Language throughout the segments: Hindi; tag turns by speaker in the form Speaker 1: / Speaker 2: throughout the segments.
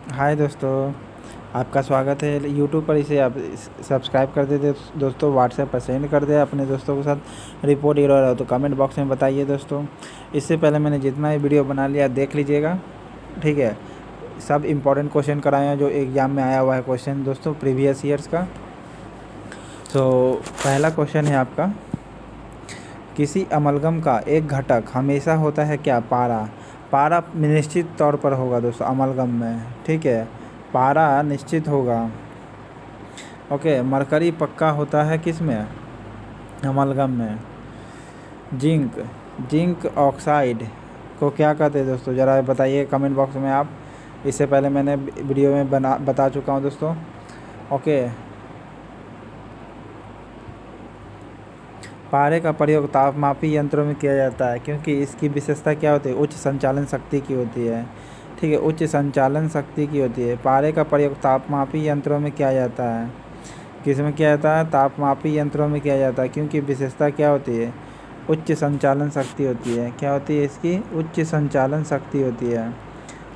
Speaker 1: हाय दोस्तों, आपका स्वागत है यूट्यूब पर। इसे आप सब्सक्राइब कर दे दोस्तों, व्हाट्सएप पर सेंड कर दे अपने दोस्तों के साथ। रिपोर्ट एरर हो तो कमेंट बॉक्स में बताइए दोस्तों। इससे पहले मैंने जितना भी वीडियो बना लिया देख लीजिएगा, ठीक है। सब इम्पोर्टेंट क्वेश्चन कराए हैं जो एग्ज़ाम में आया हुआ है क्वेश्चन दोस्तों, प्रीवियस ईयर्स का। तो पहला क्वेश्चन है आपका, किसी अमलगम का एक घटक हमेशा होता है क्या? पारा। पारा निश्चित तौर पर होगा दोस्तों अमलगम में, ठीक है। पारा निश्चित होगा। ओके, मरकरी पक्का होता है किस में? अमलगम में। जिंक। जिंक ऑक्साइड को क्या कहते हैं दोस्तों, ज़रा बताइए कमेंट बॉक्स में आप। इससे पहले मैंने वीडियो में बता चुका हूँ दोस्तों। ओके, पारे का प्रयोग तापमापी यंत्रों में किया जाता है क्योंकि इसकी विशेषता क्या होती है? उच्च संचालन शक्ति की होती है, ठीक है। उच्च संचालन शक्ति की होती है। पारे का प्रयोग तापमापी यंत्रों में किया जाता है। किस में किया जाता है? तापमापी यंत्रों में किया जाता है क्योंकि विशेषता क्या होती है? उच्च संचालन शक्ति होती है। क्या होती है इसकी? उच्च संचालन शक्ति होती है।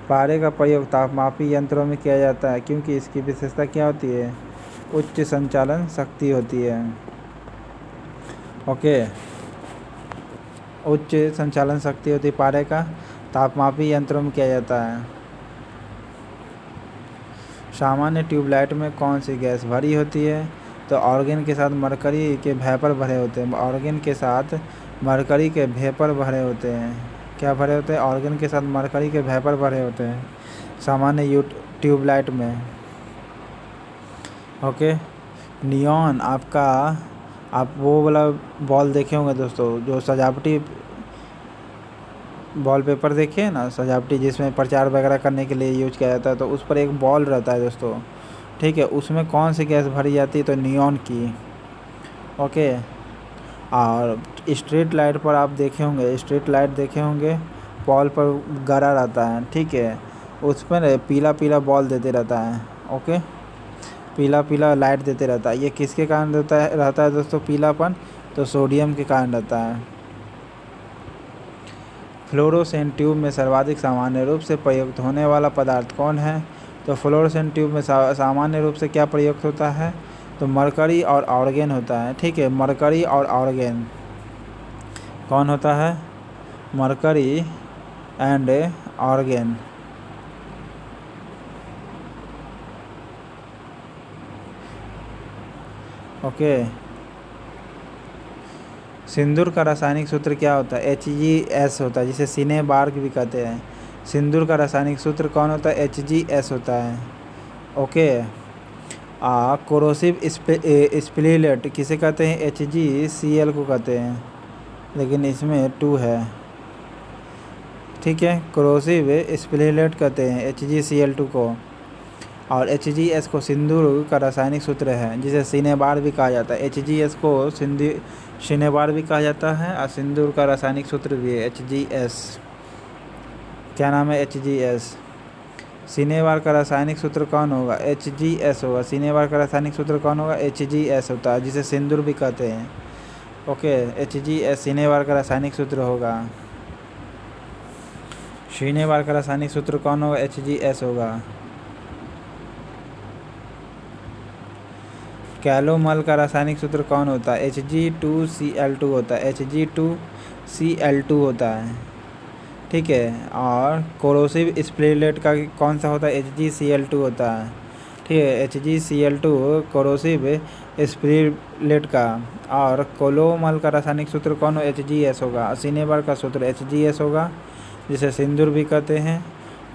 Speaker 1: पारे का प्रयोग तापमापी यंत्रों में किया जाता है क्योंकि इसकी विशेषता क्या होती है? उच्च संचालन शक्ति होती है। ओके, उच्च संचालन शक्ति होती है पारे का, तापमापी यंत्रों में किया जाता है। सामान्य ट्यूबलाइट में कौन सी गैस भरी होती है? तो ऑर्गन के साथ मरकरी के वेपर भरे होते हैं। ऑर्गन के साथ मरकरी के वेपर भरे होते हैं। क्या भरे होते हैं? ऑर्गन के साथ मरकरी के वेपर भरे होते हैं सामान्य ट्यूबलाइट में। ओके, नियॉन आपका, आप वो वाला बॉल देखे होंगे दोस्तों जो सजावटी वॉलपेपर देखे ना, सजावटी जिसमें प्रचार वगैरह करने के लिए यूज किया जाता है, तो उस पर एक बॉल रहता है दोस्तों, ठीक है। उसमें कौन सी गैस भरी जाती है? तो नियॉन की। ओके, और स्ट्रीट लाइट पर आप देखे होंगे, स्ट्रीट लाइट देखे होंगे, बॉल पर गड़ा रहता है, ठीक है। उस पर पीला पीला बॉल देते रहता है। ओके, पीला पीला लाइट देते रहता है। ये किसके कारण रहता है दोस्तों पीलापन? तो सोडियम के कारण रहता है। फ्लोरोसेंट ट्यूब में सर्वाधिक सामान्य रूप से प्रयुक्त होने वाला पदार्थ कौन है? तो फ्लोरोसेंट ट्यूब में सामान्य रूप से क्या प्रयुक्त होता है? तो मरकरी और ऑर्गन होता है, ठीक है। मरकरी और ऑर्गन कौन होता है? Mercury and organ. ओके, सिंदूर का रासायनिक सूत्र क्या होता है? HgS होता है, जिसे सिने बार्ग भी कहते हैं। सिंदूर का रासायनिक सूत्र कौन होता है? HgS होता है। ओके, कोरोसिव स्पिलेट किसे कहते हैं? HgCl को कहते हैं, लेकिन इसमें 2 है, ठीक है। कोरोसिव स्पिलेट कहते हैं HgCl2 को, और HgS को सिंदूर का रासायनिक सूत्र है जिसे सिनेबार भी कहा जाता है। HgS को सिनेबार भी कहा जाता है और सिंदूर का रासायनिक सूत्र भी है HgS। क्या नाम है? HgS। सिनेबार का रासायनिक सूत्र कौन होगा? HgS होगा। सिनेबार का रासायनिक सूत्र कौन होगा? HgS होता है, जिसे सिंदूर भी कहते हैं। ओके, HgS सिनेबार का रासायनिक सूत्र होगा। सिनेबार का रासायनिक सूत्र कौन होगा? HgS होगा। कैलोमल का रासायनिक सूत्र कौन होता है? Hg2Cl2 होता है। Hg2Cl2 होता है, ठीक है। और कोरोसिव स्पिलेट का कौन सा होता है? HgCl2 होता है, ठीक है। HgCl2 कोरोसिव स्पिलेट का। और कोलोमल का रासायनिक सूत्र कौन हो? HgS होगा। सिनेबार का सूत्र HgS होगा, जिसे सिंदूर भी कहते हैं।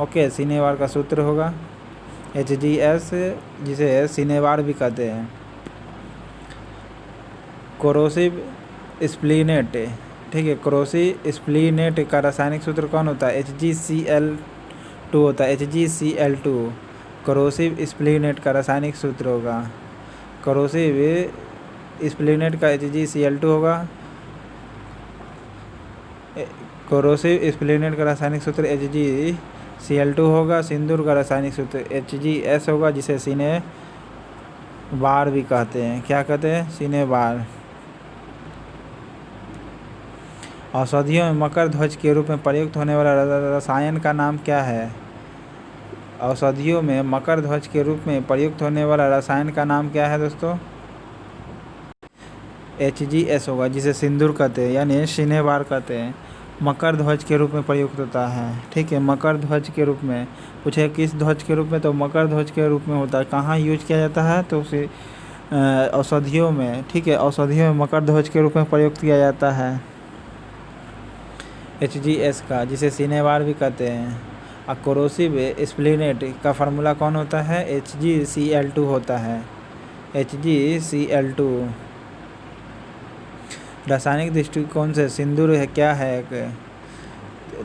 Speaker 1: ओके, सिनेबार का सूत्र होगा HgS, जिसे सिनेबार भी कहते हैं। कोरोसिव स्प्लीनेट, ठीक है। कोरोसिव स्प्लीनेट का रासायनिक सूत्र कौन होता है? HgCl2 होता है। HgCl2 कोरोसिव स्प्लीनेट का रासायनिक सूत्र होगा। कोरोसिव स्प्लीनेट का HgCl2 होगा। कोरोसिव स्प्लीनेट का रासायनिक सूत्र HgCl2 होगा। सिंदूर का रासायनिक सूत्र HgS होगा, जिसे सिने बार भी कहते हैं। क्या कहते हैं? सिने बार। औषधियों में मकर ध्वज के रूप में प्रयुक्त होने वाला रसायन का नाम क्या है? औषधियों में मकर ध्वज के रूप में प्रयुक्त होने वाला रसायन का नाम क्या है दोस्तों? HGS होगा, जिसे सिंदूर कहते हैं यानी सिनेबार कहते हैं। मकर ध्वज के रूप में प्रयुक्त होता है। ठीक है, मकर ध्वज के रूप में पूछे किस ध्वज के रूप में, तो मकर ध्वज के रूप में होता है। कहाँ यूज किया जाता है, तो उसे औषधियों में। ठीक है, औषधियों में मकर ध्वज के रूप में प्रयुक्त किया जाता है HGS का, जिसे सिनेबार भी कहते हैं। और कोरोसिव स्प्लिनेट का फार्मूला कौन होता है? HgCl2 होता है, HgCl2। रासायनिक दृष्टिकोण से सिंदूर है क्या है?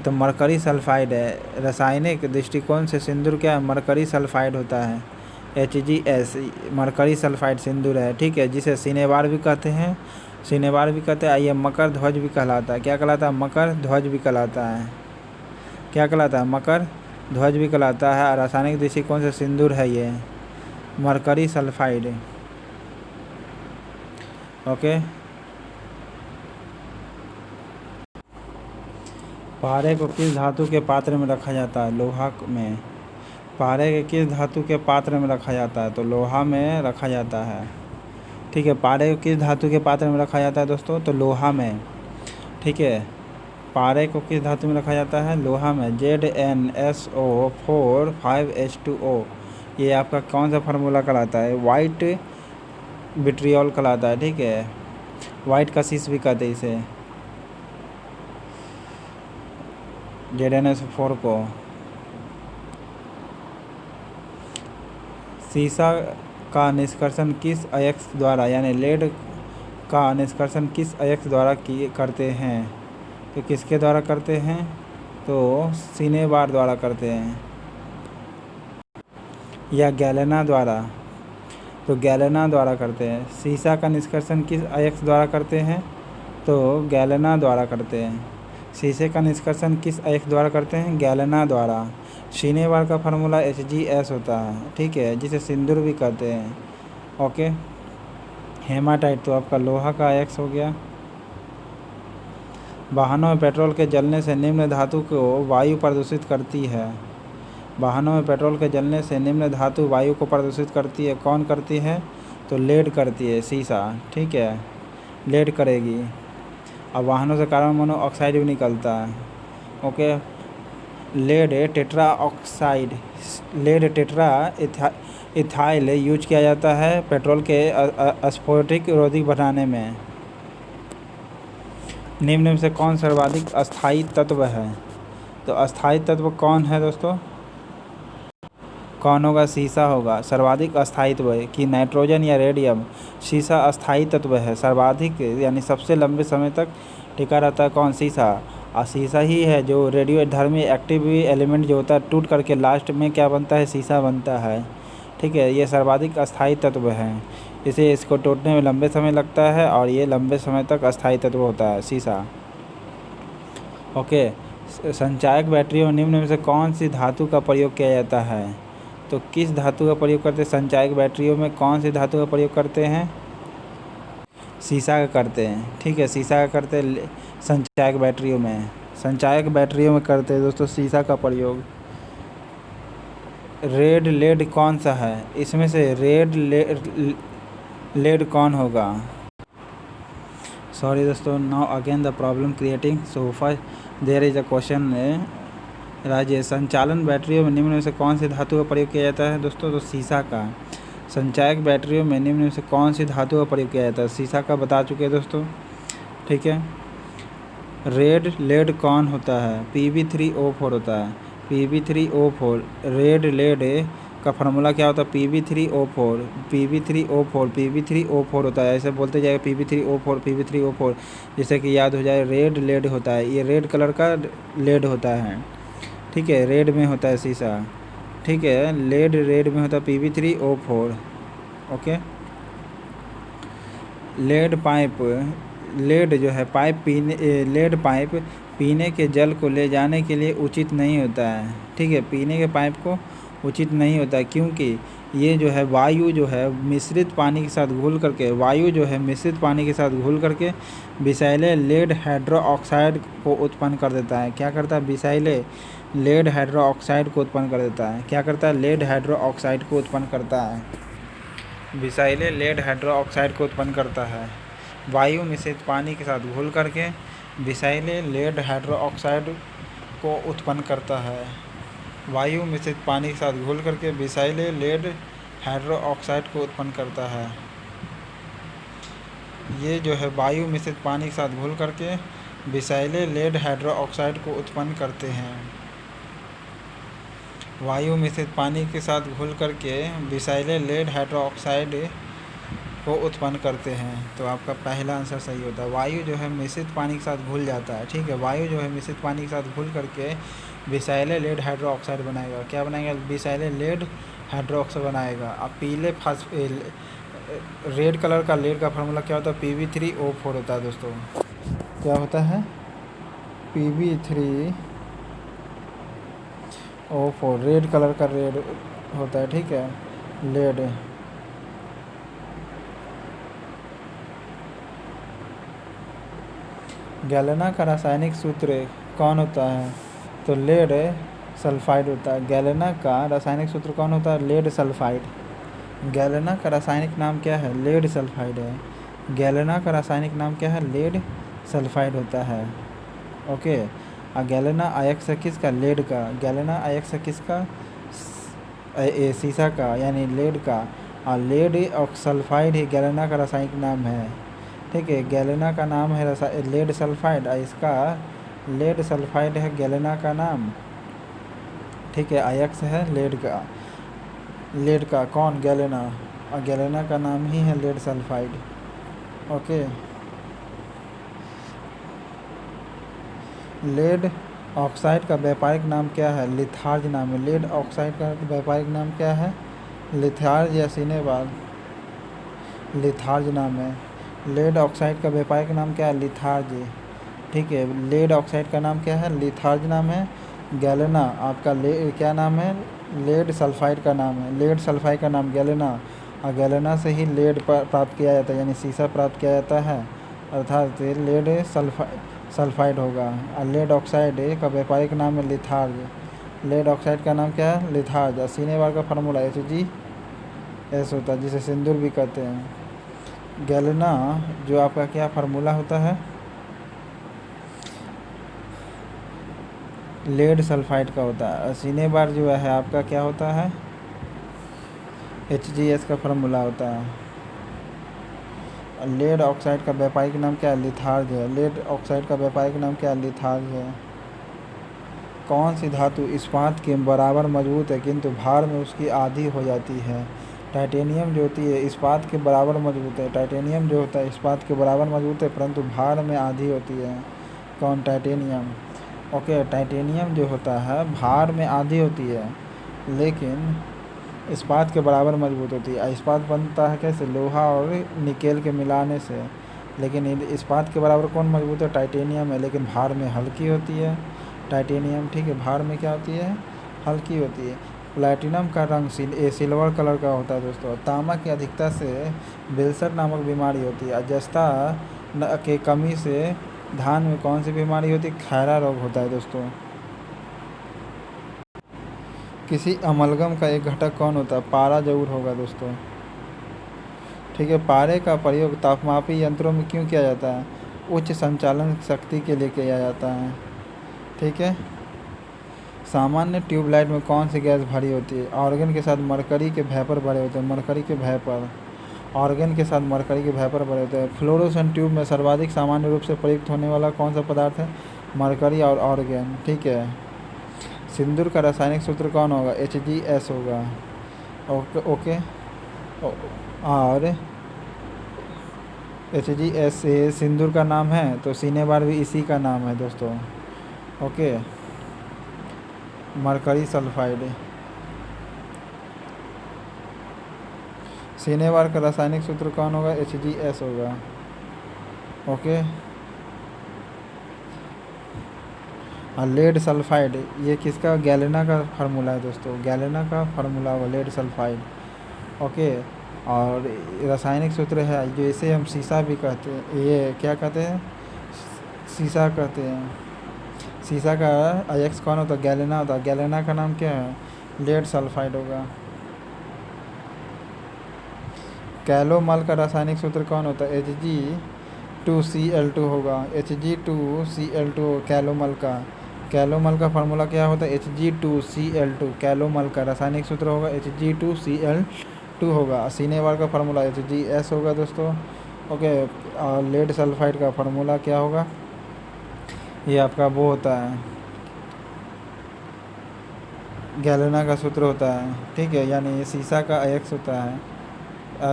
Speaker 1: तो मरकरी सल्फाइड है। रासायनिक दृष्टिकोण से सिंदूर क्या है? मरकरी सल्फाइड होता है, HgS मरकरी सल्फाइड सिंदूर है। ठीक है, जिसे सिनेबार भी कहते हैं, सिनेबार भी कहते हैं। ये मकर ध्वज भी कहलाता है। क्या कहलाता है? मकर ध्वज भी कहलाता है। क्या कहलाता है? मकर ध्वज भी कहलाता है। रासायनिक दृष्टिकोण से सिंदूर है ये मरकरी सल्फाइड। ओके, पारे को किस धातु के पात्र में रखा जाता है? लोहा में। पारे के किस धातु के पात्र में रखा जाता है? तो लोहा में रखा जाता है। ठीक है, पारे को किस धातु के पात्र में रखा जाता है दोस्तों? तो लोहा में। ठीक है, पारे को किस धातु में रखा जाता है? लोहा में। ZnSO4 5H2O, ये आपका कौन सा फार्मूला कहलाता है? वाइट विट्रियोल कहलाता है। ठीक है, वाइट कशिश भी कहते हैं इसे, ZnSO4 को। सीसा का निष्कर्षण किस अयस्क द्वारा, यानी लेड का निष्कर्षण किस अयस्क द्वारा करते हैं? तो किसके द्वारा करते हैं? तो सिनेबार द्वारा करते हैं, या गैलेना द्वारा। तो गैलेना द्वारा करते हैं। सीसा का निष्कर्षण किस अयस्क द्वारा करते हैं? तो गैलेना द्वारा करते हैं। शीशे का निष्कर्षण किस अयस्क द्वारा करते हैं? गैलेना द्वारा। सिनेबार का फार्मूला HgS होता है। ठीक है, जिसे सिंदूर भी कहते हैं। ओके, हेमाटाइट तो आपका लोहा का अयस्क हो गया। वाहनों में पेट्रोल के जलने से निम्न धातु को वायु प्रदूषित करती है। वाहनों में पेट्रोल के जलने से निम्न धातु वायु को प्रदूषित करती है। कौन करती है? तो लेड करती है, शीशा। ठीक है, लेड करेगी। अब वाहनों से कार्बन मोनोऑक्साइड भी निकलता है। Okay, lead tetra oxide, lead tetra ethyl use किया जाता है पेट्रोल के स्फोटिक रोधी बनाने में। निम्न में से कौन सर्वाधिक अस्थायी तत्व है? तो अस्थायी तत्व कौन है दोस्तों? कौन होगा? शीशा होगा। सर्वाधिक अस्थायित्व है कि नाइट्रोजन या रेडियम? शीशा अस्थायी तत्व है। सर्वाधिक यानी सबसे लंबे समय तक टिका रहता है कौन? शीशा। और शीशा ही है जो रेडियोधर्मी एक्टिव एलिमेंट जो होता है टूट करके लास्ट में क्या बनता है? शीशा बनता है। ठीक है, ये सर्वाधिक अस्थायी तत्व है। इसे इसको टूटने में लंबे समय लगता है और ये लंबे समय तक अस्थायी तत्व होता है, शीशा। ओके, संचायक बैटरियों में निम्न में से कौन सी धातु का प्रयोग किया जाता है? तो किस धातु का प्रयोग करते हैं? संचायक बैटरियों में कौन सी धातु का प्रयोग करते हैं? शीशा का करते हैं। ठीक है, शीशा का करते हैं संचायक बैटरियों में। संचायक बैटरियों में करते हैं दोस्तों शीशा का प्रयोग। रेड लेड कौन सा है? इसमें से रेड लेड कौन होगा? सॉरी दोस्तों, now again the problem creating. So first there is a question Rajesh, संचालन बैटरियों में निम्न में से कौन सी धातु का प्रयोग किया जाता है दोस्तों? तो शीशा का। संचायक बैटरियों में निम्न में से कौन सी धातु का प्रयोग किया जाता है? शीशा का बता चुके हैं दोस्तों। ठीक है, रेड लेड कौन होता है? Pb3O4 होता है, Pb3O4। रेड लेड का फार्मूला क्या होता है? Pb3O4, Pb3O4, Pb3O4 होता है। ऐसे बोलते जाएगा Pb3O4, Pb3O4, जिससे कि याद हो जाए। रेड लेड होता है, ये रेड कलर का लेड होता है। ठीक है, रेड में होता है शीशा। ठीक है, लेड रेड में होता है Pb3O4। Okay, lead pipe, lead जो है पाइप लेड पाइप पीने के जल को ले जाने के लिए उचित नहीं होता है। ठीक है, पीने के पाइप को उचित नहीं होता है क्योंकि ये जो है वायु जो है मिश्रित पानी के साथ घुल करके, वायु जो है मिश्रित पानी के साथ घुल करके विषैले लेड हाइड्रोक्साइड को उत्पन्न कर देता है। क्या करता है? विषैले लेड हाइड्रोक्साइड को उत्पन्न कर देता है। क्या करता है? लेड हाइड्रोक्साइड को उत्पन्न करता है। विषैले लेड हाइड्रोक्साइड को उत्पन्न करता है। वायु मिश्रित पानी के साथ घुल करके विषैले लेड हाइड्रोक्साइड को उत्पन्न करता है। वायु मिश्रित पानी के साथ घुल करके विषैले लेड हाइड्रोक्साइड को उत्पन्न करता है। ये जो है वायु मिश्रित पानी के साथ घुल करके विषैले लेड हाइड्रोक्साइड को उत्पन्न करते हैं। वायु मिश्रित पानी के साथ घुल करके विषैले लेड हाइड्रोक्साइड को उत्पन्न करते हैं। तो आपका पहला आंसर सही होता है। वायु जो है मिश्रित पानी के साथ घुल जाता है, ठीक है। वायु जो है मिश्रित पानी के साथ घुल करके विषैले लेड हाइड्रोक्साइड बनाएगा। क्या बनाएगा? विषैले लेड हाइड्रोक्साइड बनाएगा। अब पीले रेड कलर का लेड का फार्मूला क्या होता है? Pb3O4 होता है दोस्तों। क्या होता है? Pb3O4 रेड कलर का रेड होता है, ठीक है, लेड। गैलेना का रासायनिक सूत्र कौन होता है? तो लेड सल्फाइड होता है। गैलेना का रासायनिक सूत्र कौन होता है? Lead sulphide. गैलेना का रासायनिक नाम क्या है? लेड सल्फाइड है। गैलेना का रासायनिक नाम क्या है? लेड सल्फाइड होता है। ओके। और गैलेना अयस्क है किसका? लेड का। गैलेना अयस्क है किसका? शीशा का, यानी लेड का। और लेड सल्फाइड ही गैलेना का रासायनिक नाम है, ठीक है। गैलेना का नाम है लेड सल्फाइड, और इसका लेड सल्फाइड है गैलेना का नाम, ठीक है। अयस्क है लेड का कौन? गैलेना। और गैलेना का नाम ही है lead sulphide. Okay. Lead oxide का व्यापारिक नाम क्या है? लिथार्ज नाम है। लेड ऑक्साइड का व्यापारिक नाम क्या है? लिथार्ज या सिनेबाल, लिथार्ज नाम है। लेड ऑक्साइड का व्यापारिक नाम क्या है? लिथार्ज, ठीक है। लेड ऑक्साइड का नाम क्या है? लिथार्ज नाम है। गैलेना आपका क्या नाम है? लेड सल्फाइड का नाम है। लेड सल्फाइड का नाम गैलेना, और गैलेना से ही लेड प्राप्त किया जाता है, यानी शीशा प्राप्त किया जाता है, अर्थात लेड सल्फाइड होगा। और लेड ऑक्साइड का व्यापारिक नाम है लिथार्ज। लेड ऑक्साइड का नाम क्या है? लिथार्ज। और सिनेबार का फार्मूला Hg होता है, जिसे सिंदूर भी कहते हैं। गैलेना जो आपका क्या फार्मूला होता है? लेड सल्फाइड का होता है। सिनेबार जो है आपका क्या होता है? Hgs का फार्मूला होता है। लेड ऑक्साइड का व्यापारिक नाम क्या है? लिथार्ज है। लेड ऑक्साइड का व्यापारिक नाम क्या है? लिथार्ज है। कौन सी धातु इस्पात के बराबर मजबूत है किंतु भार में उसकी आधी हो जाती है? टाइटेनियम जो होती है इस्पात के बराबर मजबूत है। टाइटेनियम जो होता है इस्पात के बराबर मजबूत है, परंतु भार में आधी होती है। कौन? टाइटेनियम। ओके। टाइटेनियम जो होता है भार में आधी होती है, लेकिन इस्पात के बराबर मजबूत होती है। इस्पात बनता है कैसे? लोहा और निकेल के मिलाने से। लेकिन इस्पात के बराबर कौन मजबूत है? टाइटेनियम है, लेकिन भार में हल्की होती है टाइटेनियम, ठीक है। भार में क्या होती है? हल्की होती है। प्लैटिनम का रंग सिल्वर कलर का होता है दोस्तों। तांबा की अधिकता से बेलसर नामक बीमारी होती है। अजस्ता के कमी से धान में कौन सी बीमारी होती है? खैरा रोग होता है दोस्तों। किसी अमलगम का एक घटक कौन होता है? पारा जरूर होगा दोस्तों, ठीक है। पारे का प्रयोग तापमापी यंत्रों में क्यों किया जाता है? उच्च संचालन शक्ति के लिए किया जाता है, ठीक है। सामान्य ट्यूबलाइट में कौन सी गैस भरी होती है? ऑर्गन के साथ मरकरी के वेपर भरे होते हैं। मरकरी के वेपर, ऑर्गन के साथ मरकरी के वेपर भरे होते हैं। फ्लोरोसेंट ट्यूब में सर्वाधिक सामान्य रूप से प्रयुक्त होने वाला कौन सा पदार्थ है? मरकरी और ऑर्गन, ठीक है। सिंदूर का रासायनिक सूत्र कौन होगा? Hgs होगा। ओके। और Hgs सिंदूर का नाम है, तो सिनेबार भी इसी का नाम है दोस्तों। ओके। Mercury sulphide. सिनेबार का रासायनिक सूत्र कौन होगा? Hgs होगा। ओके। और लेड सल्फाइड ये किसका? गैलेना का फार्मूला है दोस्तों। गैलेना का फार्मूला होगा लेड सल्फाइड। ओके। और रासायनिक सूत्र है जो इसे हम शीशा भी कहते हैं, ये क्या कहते हैं, शीशा कहते हैं। शीशा का अयस्क कौन होता है, गैलेना होता है। गैलेना का नाम क्या है, लेड सल्फाइड होगा। कैलोमल का रासायनिक सूत्र कौन होता है, Hg2Cl2 होगा। Hg2Cl2 कैलोमल का। कैलोमल का फार्मूला क्या होता है, Hg2Cl2। कैलोमल का रासायनिक सूत्र होगा Hg2Cl2 होगा। सीनेवार का फार्मूला Hgs होगा दोस्तों। ओके। और लेड सल्फाइड का फार्मूला क्या होगा, ये आपका वो होता है, गैलेना का सूत्र होता है, ठीक है। यानी ये शीशा का अयस्क होता है।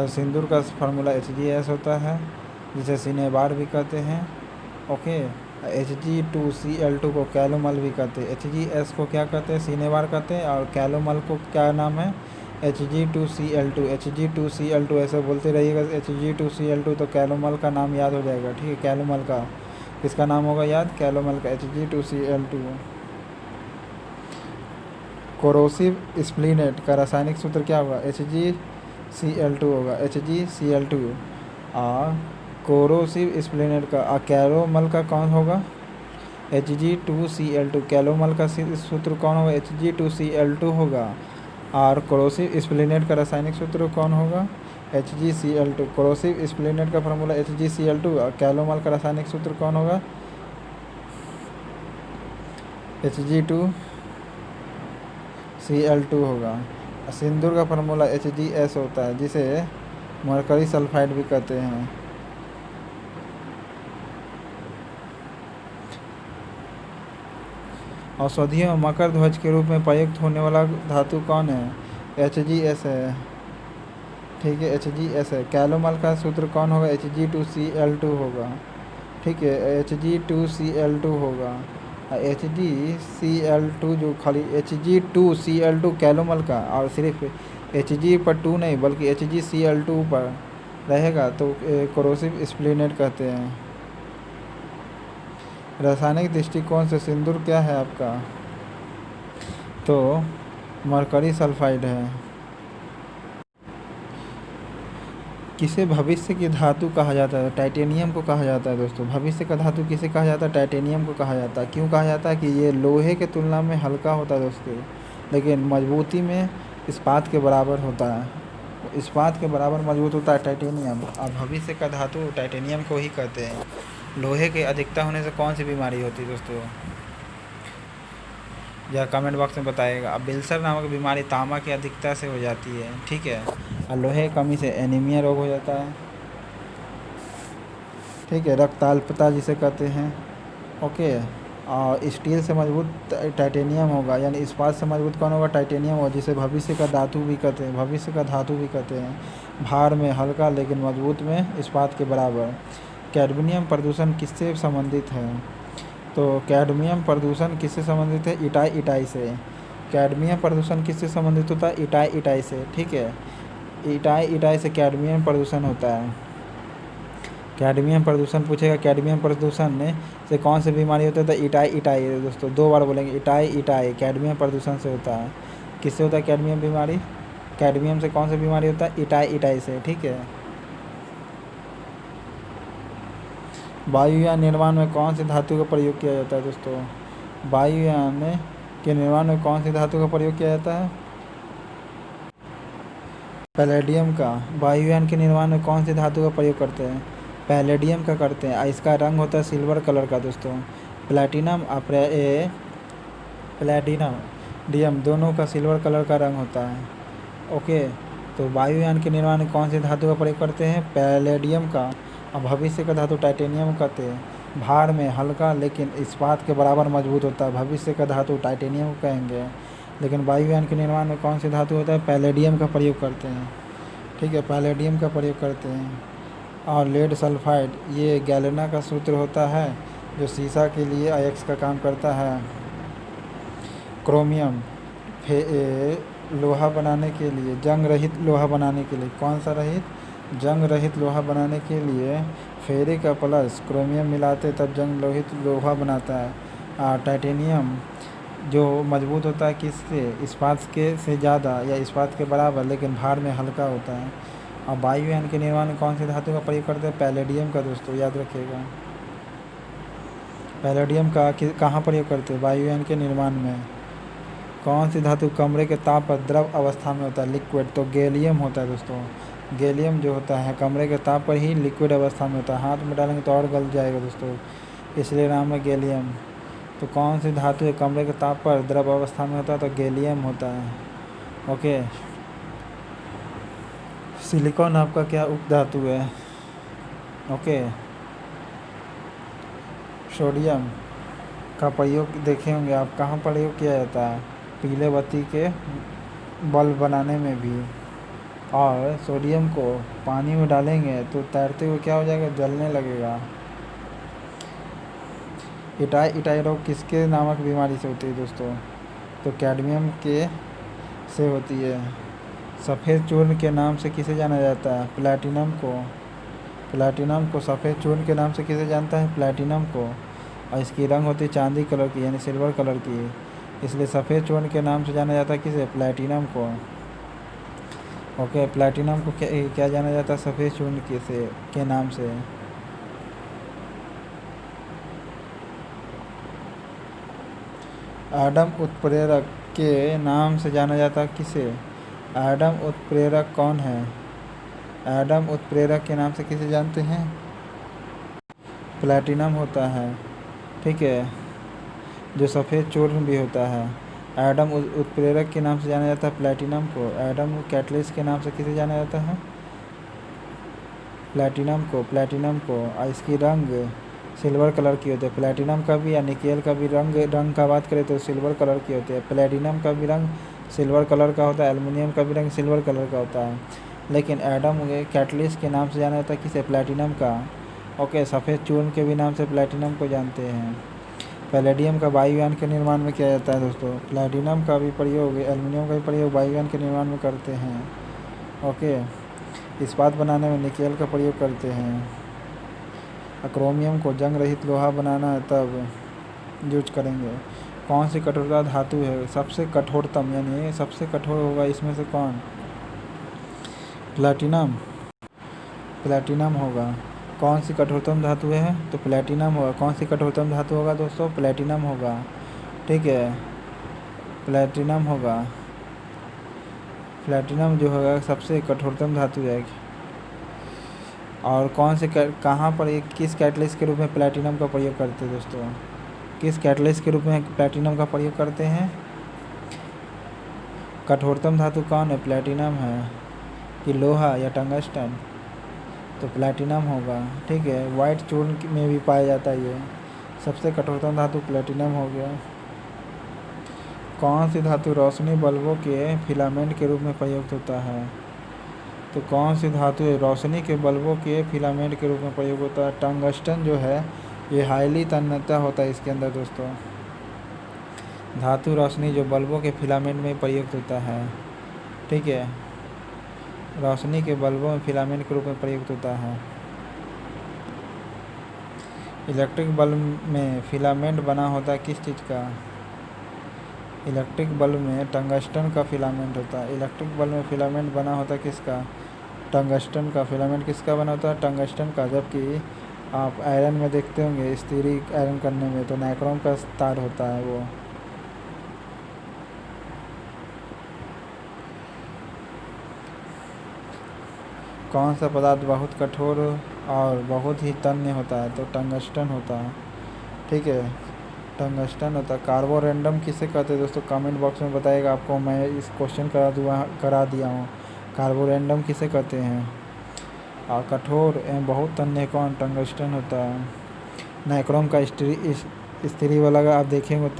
Speaker 1: सिंदूर का फार्मूला Hgs होता है, जिसे सिनेबार भी कहते हैं। ओके। Hg2Cl2 को कैलोमल भी कहते हैं। Hgs को क्या कहते हैं, सिनेबार कहते हैं। और कैलोमल को क्या नाम है, Hg2Cl2। Hg2Cl2 ऐसे बोलते रहिएगा, Hg2Cl2, तो कैलोमल का नाम याद हो जाएगा, ठीक है। कैलोमल का किसका नाम होगा याद, कैलोमल का, Hg2Cl2। कोरोसिव स्प्लिनेट का रासायनिक सूत्र क्या होगा, HgCl2 होगा, HgCl2। और कोरोसिव स्प्लिनेट का कैलोमल का कौन होगा, Hg2Cl2। कैलोमल का सूत्र कौन होगा, Hg2Cl2 होगा। और कोरोसिव स्प्लिनेट का रासायनिक सूत्र कौन होगा, HgCl2। कोरोसिव स्प्लिनेट का फार्मूला HgCl2। और कैलोमल का रासायनिक सूत्र कौन होगा, Hg2Cl2 होगा। सिंदूर का फार्मूला Hgs होता है, जिसे मरकरी सल्फाइड भी कहते हैं। औषधियों में मकर ध्वज के रूप में प्रयुक्त होने वाला धातु कौन है, Hgs है, ठीक है, Hgs है। कैलोमल का सूत्र कौन होगा, Hg2Cl2 होगा, ठीक है, Hg2Cl2 होगा। HgCl2 जो खाली Hg2Cl2 कैलोमल का, और सिर्फ Hg पर 2 नहीं बल्कि HgCl2 पर रहेगा तो कोरोसिव स्प्लिनेट कहते हैं। रासायनिक दृष्टिकोण से सिंदूर क्या है आपका, तो मरकरी सल्फाइड है। किसे भविष्य की धातु कहा जाता है, टाइटेनियम को कहा जाता है दोस्तों। भविष्य का धातु किसे कहा जाता है, टाइटेनियम को कहा जाता है। क्यों कहा जाता है कि ये लोहे के तुलना में हल्का होता है दोस्तों, लेकिन मजबूती में इस्पात के बराबर होता है। इस्पात के बराबर मजबूत होता है टाइटेनियम। और भविष्य का धातु टाइटेनियम को ही कहते हैं। लोहे के अधिकता होने से कौन सी बीमारी होती है दोस्तों, या कमेंट बॉक्स में बताइएगा। अब बिल्सर नामक बीमारी तांबा की अधिकता से हो जाती है, ठीक है। और लोहे की कमी से एनीमिया रोग हो जाता है, ठीक है। रक्ताल्पता जिसे कहते हैं, ओके। और स्टील से मजबूत टाइटेनियम होगा, यानी इस्पात से मजबूत कौन होगा, टाइटेनियम होगा, जिसे भविष्य का धातु भी कहते हैं। भविष्य का धातु भी कहते हैं। भार में हल्का लेकिन मजबूत में इस्पात के बराबर। कैडमियम प्रदूषण किससे संबंधित है, तो कैडमियम प्रदूषण किससे संबंधित है, इटाई से। कैडमियम प्रदूषण किससे संबंधित होता है, इटाई से, ठीक है। इटाई से कैडमियम प्रदूषण होता है। कैडमियम प्रदूषण पूछेगा, कैडमियम प्रदूषण से कौन सी बीमारी होता है, तो इटाई दोस्तों, 2 बार बोलेंगे, इटाई कैडमियम प्रदूषण से होता है। किससे होता है कैडमियम बीमारी, कैडमियम से कौन सी बीमारी होता है, इटाई से, ठीक है। वायुयान निर्माण में कौन सी धातु का प्रयोग किया जाता है दोस्तों, वायुयान के निर्माण में कौन सी धातु का प्रयोग किया जाता है, पैलेडियम का। वायुयान के निर्माण में कौन सी धातु का प्रयोग करते हैं, पैलेडियम का करते हैं। इसका रंग होता है सिल्वर कलर का दोस्तों। प्लैटिनम डियम दोनों का सिल्वर कलर का रंग होता है, ओके। तो वायुयान के निर्माण में कौन सी धातु का प्रयोग करते हैं, पैलेडियम का। और भविष्य का धातु टाइटेनियम कहते हैं। भार में हल्का लेकिन इस्पात के बराबर मजबूत होता है, भविष्य का धातु टाइटेनियम को कहेंगे। लेकिन वायुयान के निर्माण में कौन सी धातु होता है, पैलेडियम का प्रयोग करते हैं, ठीक है, पैलेडियम का प्रयोग करते हैं। और लेड सल्फाइड ये गैलेना का सूत्र होता है, जो शीशा के लिए अयस्क का काम करता है। क्रोमियम लोहा बनाने के लिए, जंग रहित लोहा बनाने के लिए, कौन सा रहित, जंग रहित लोहा बनाने के लिए फेरिक प्लस क्रोमियम मिलाते तब जंग रहित लोहा बनाता है। टाइटेनियम जो मजबूत होता है किससे, इस्पात के से ज़्यादा या इस्पात के बराबर, लेकिन भार में हल्का होता है। और वायुयान के निर्माण में कौन सी धातु का प्रयोग करते हैं, पैलेडियम का दोस्तों, याद रखिएगा। पैलेडियम का कहाँ प्रयोग करते हैं, वायुयान के निर्माण में। कौन सी धातु कमरे के ताप पर द्रव अवस्था में होता है, लिक्विड, तो गैलियम होता है दोस्तों। गैलियम जो होता है कमरे के ताप पर ही लिक्विड अवस्था में होता है, हाथ में डालेंगे तो और गल जाएगा दोस्तों, इसलिए नाम है गैलियम। तो कौन सी धातु है कमरे के ताप पर द्रव अवस्था में होता है, तो गैलियम होता है। ओके। सिलिकॉन आपका क्या उपधातु है। ओके। सोडियम का प्रयोग देखे होंगे आप, कहाँ प्रयोग किया जाता है, पीले बत्ती के बल्ब बनाने में भी। और सोडियम को पानी में डालेंगे तो तैरते हुए क्या हो जाएगा, जलने लगेगा। इटाई रोग किसके नामक बीमारी से होती है दोस्तों, तो कैडमियम के से होती है। सफ़ेद चूर्ण के नाम से किसे जाना जाता है, प्लैटिनम को। प्लैटिनम को सफ़ेद चूर्ण के नाम से किसे जानता है, प्लैटिनम को। और इसकी रंग होती है चांदी कलर की, यानी सिल्वर कलर की, इसलिए सफ़ेद चूर्ण के नाम से जाना जाता है किसे, प्लैटिनम को। ओके। प्लैटिनम को क्या जाना जाता है, सफ़ेद चूर्ण के नाम से। एडम उत्प्रेरक के नाम से जाना जाता है किसे, एडम उत्प्रेरक कौन है, एडम उत्प्रेरक के नाम से किसे जानते हैं, प्लैटिनम होता है। ठीक है, जो सफ़ेद चूर्ण भी होता है। एडम उत्प्रेरक के नाम से जाना जाता है प्लैटिनम को। एडम कैटलिस्ट के नाम से किसे जाना जाता है, प्लैटिनम को। और इसकी रंग सिल्वर कलर की होती है। प्लैटिनम का भी या निकेल का भी रंग का बात करें तो सिल्वर कलर की होती है। प्लैटिनम का भी रंग सिल्वर कलर का होता है, एल्युमिनियम का भी रंग सिल्वर कलर का होता है। लेकिन एडम कैटलिस्ट के नाम से जाना जाता है किसे, प्लैटिनम का। ओके। सफ़ेद चूर्ण के भी नाम से प्लैटिनम को जानते हैं। पैलेडियम का वायुयान के निर्माण में किया जाता है दोस्तों। प्लैटिनम का भी प्रयोग, एल्युमिनियम का भी प्रयोग वायुयान के निर्माण में करते हैं। ओके। इस्पात बनाने में निकेल का प्रयोग करते हैं। क्रोमियम को जंग रहित लोहा बनाना है तब यूज करेंगे। कौन सी कठोरता धातु है सबसे कठोरतम, यानी सबसे कठोर होगा इसमें से कौन, प्लैटिनम। प्लैटिनम होगा। कौन सी कठोरतम धातु है, तो प्लैटिनम होगा। कौन सी कठोरतम धातु होगा दोस्तों, प्लैटिनम होगा। ठीक है, प्लैटिनम होगा। प्लैटिनम जो होगा सबसे कठोरतम धातु है। और कौन से कहाँ पर किस कैटलिस्ट के रूप में प्लैटिनम का प्रयोग करते हैं दोस्तों, किस कैटलिस्ट के रूप में प्लैटिनम का प्रयोग करते हैं। कठोरतम धातु कौन है, प्लैटिनम है कि लोहा या टंगस्टन, तो प्लैटिनम होगा। ठीक है, वाइट चूर्ण में भी पाया जाता है ये। सबसे कठोरतम धातु प्लैटिनम हो गया। कौन सी धातु रोशनी बल्बों के फिलामेंट के रूप में प्रयुक्त होता है, तो कौन सी धातु है रोशनी के बल्बों के फिलामेंट के रूप में प्रयोग होता है, टंगस्टन जो है ये हाईली तन्यता होता है इसके अंदर दोस्तों। धातु रोशनी जो बल्बों के फिलामेंट में प्रयुक्त होता है। ठीक है, रोशनी के बल्बों में फिलामेंट के रूप में प्रयुक्त होता है। इलेक्ट्रिक बल्ब में फिलामेंट बना होता है किस चीज़ का, इलेक्ट्रिक बल्ब में टंगस्टन का फिलामेंट होता है। इलेक्ट्रिक बल्ब में फिलामेंट बना होता है किसका, टंगस्टन का। फिलामेंट किसका बना होता है, टंगस्टन का। जबकि आप आयरन में देखते होंगे, स्टीरी आयरन करने में तो नाइक्रोम का तार होता है वो। कौन सा पदार्थ बहुत कठोर और बहुत ही तन्य होता है, तो टंगस्टन होता है। ठीक है, टंगस्टन होता है। कार्बोरेंडम किसे कहते हैं दोस्तों, कमेंट बॉक्स में बताइएगा आपको, मैं इस क्वेश्चन करा दिया हूँ। कार्बोरेंडम किसे कहते हैं। और कठोर एवं बहुत तन्य कौन, टंगस्टन होता है। नाइक्रोम का स्टीरी वाला आप देखेंगे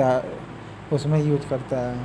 Speaker 1: उसमें यूज करता है।